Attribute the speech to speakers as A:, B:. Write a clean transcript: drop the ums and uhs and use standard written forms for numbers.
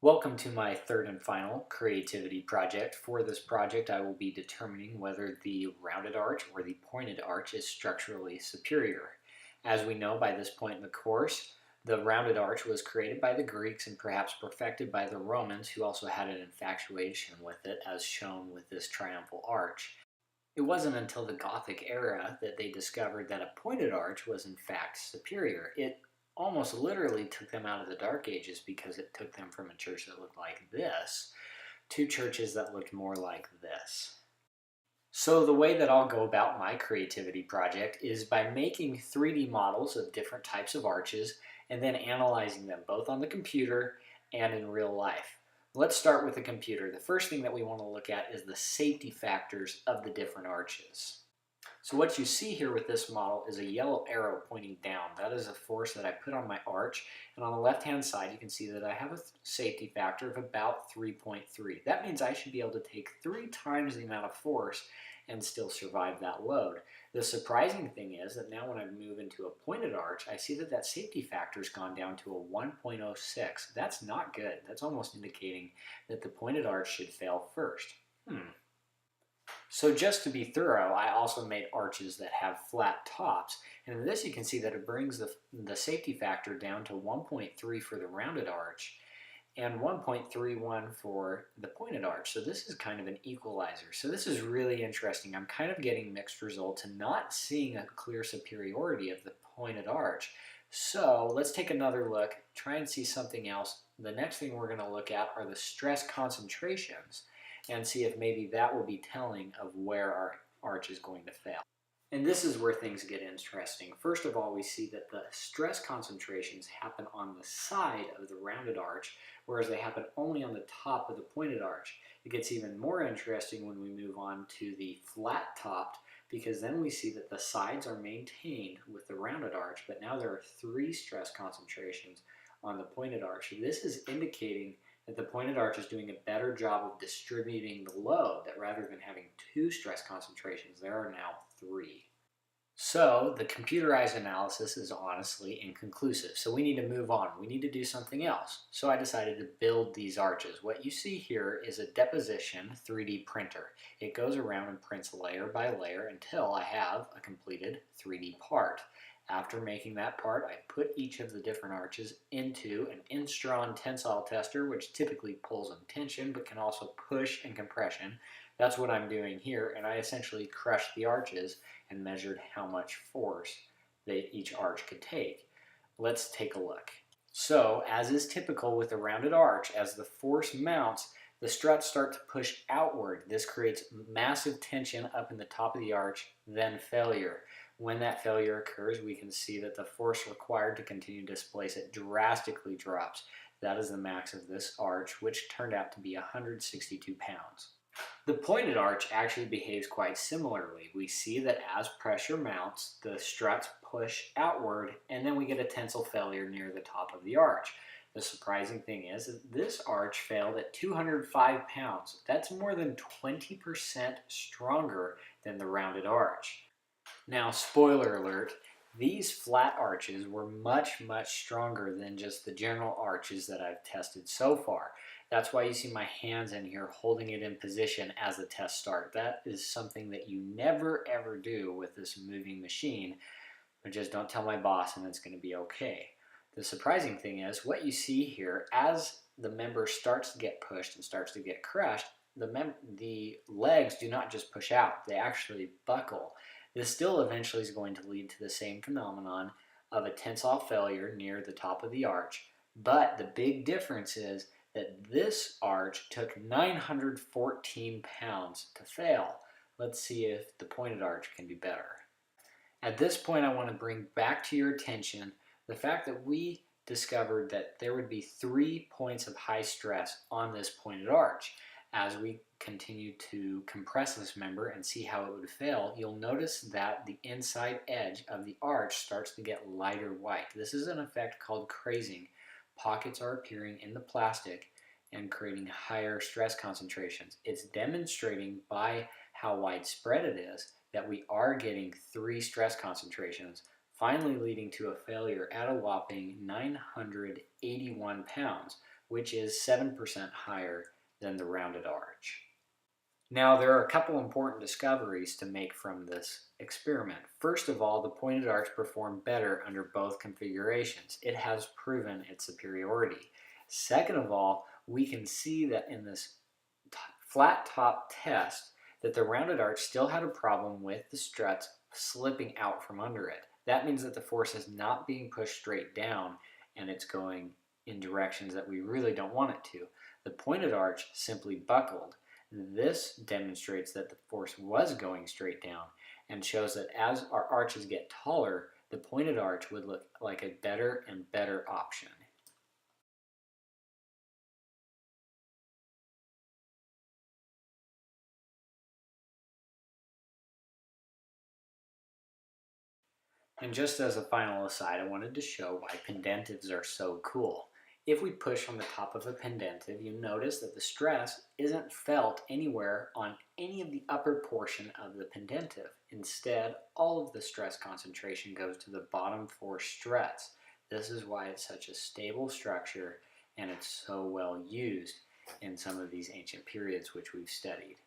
A: Welcome to my third and final creativity project. For this project, I will be determining whether the rounded arch or the pointed arch is structurally superior. As we know by this point in the course, the rounded arch was created by the Greeks and perhaps perfected by the Romans, who also had an infatuation with it, as shown with this triumphal arch. It wasn't until the Gothic era that they discovered that a pointed arch was in fact superior. It almost literally took them out of the Dark Ages because it took them from a church that looked like this to churches that looked more like this. So the way that I'll go about my creativity project is by making 3D models of different types of arches and then analyzing them both on the computer and in real life. Let's start with the computer. The first thing that we want to look at is the safety factors of the different arches. So what you see here with this model is a yellow arrow pointing down. That is a force that I put on my arch. And on the left-hand side, you can see that I have a safety factor of about 3.3. That means I should be able to take 3 times the amount of force and still survive that load. The surprising thing is that now when I move into a pointed arch, I see that that safety factor has gone down to a 1.06. That's not good. That's almost indicating that the pointed arch should fail first. So just to be thorough, I also made arches that have flat tops. And in this you can see that it brings the safety factor down to 1.3 for the rounded arch and 1.31 for the pointed arch. So this is kind of an equalizer. So this is really interesting. I'm kind of getting mixed results and not seeing a clear superiority of the pointed arch. So let's take another look, try and see something else. The next thing we're going to look at are the stress concentrations and see if maybe that will be telling of where our arch is going to fail. And this is where things get interesting. First of all, we see that the stress concentrations happen on the side of the rounded arch, whereas they happen only on the top of the pointed arch. It gets even more interesting when we move on to the flat topped, because then we see that the sides are maintained with the rounded arch, but now there are 3 stress concentrations on the pointed arch. This is indicating that the pointed arch is doing a better job of distributing the load, that rather than having 2 stress concentrations, there are now 3. So the computerized analysis is honestly inconclusive. So we need to move on. We need to do something else. So I decided to build these arches. What you see here is a deposition 3D printer. It goes around and prints layer by layer until I have a completed 3D part. After making that part, I put each of the different arches into an Instron tensile tester, which typically pulls on tension, but can also push and compression. That's what I'm doing here, and I essentially crushed the arches and measured how much force that each arch could take. Let's take a look. So, as is typical with a rounded arch, as the force mounts, the struts start to push outward. This creates massive tension up in the top of the arch, then failure. When that failure occurs, we can see that the force required to continue to displace it drastically drops. That is the max of this arch, which turned out to be 162 pounds. The pointed arch actually behaves quite similarly. We see that as pressure mounts, the struts push outward, and then we get a tensile failure near the top of the arch. The surprising thing is that this arch failed at 205 pounds. That's more than 20% stronger than the rounded arch. Now, spoiler alert, these flat arches were much, much stronger than just the general arches that I've tested so far. That's why you see my hands in here holding it in position as the tests start. That is something that you never ever do with this moving machine, but just don't tell my boss and it's going to be okay. The surprising thing is what you see here, as the member starts to get pushed and starts to get crushed, the legs do not just push out, they actually buckle. This still eventually is going to lead to the same phenomenon of a tensile failure near the top of the arch, but the big difference is that this arch took 914 pounds to fail. Let's see if the pointed arch can do better. At this point, I want to bring back to your attention the fact that we discovered that there would be 3 points of high stress on this pointed arch. As we continue to compress this member and see how it would fail, you'll notice that the inside edge of the arch starts to get lighter white. This is an effect called crazing. Pockets are appearing in the plastic and creating higher stress concentrations. It's demonstrating by how widespread it is that we are getting 3 stress concentrations, finally leading to a failure at a whopping 981 pounds. which is 7% higher than the rounded arch. Now, there are a couple important discoveries to make from this experiment. First of all, the pointed arch performed better under both configurations. It has proven its superiority. Second of all, we can see that in this flat top test that the rounded arch still had a problem with the struts slipping out from under it. That means that the force is not being pushed straight down and it's going in directions that we really don't want it to. The pointed arch simply buckled. This demonstrates that the force was going straight down and shows that as our arches get taller, the pointed arch would look like a better and better option. And just as a final aside, I wanted to show why pendentives are so cool. If we push on the top of a pendentive, you notice that the stress isn't felt anywhere on any of the upper portion of the pendentive. Instead, all of the stress concentration goes to the bottom 4 struts. This is why it's such a stable structure and it's so well used in some of these ancient periods which we've studied.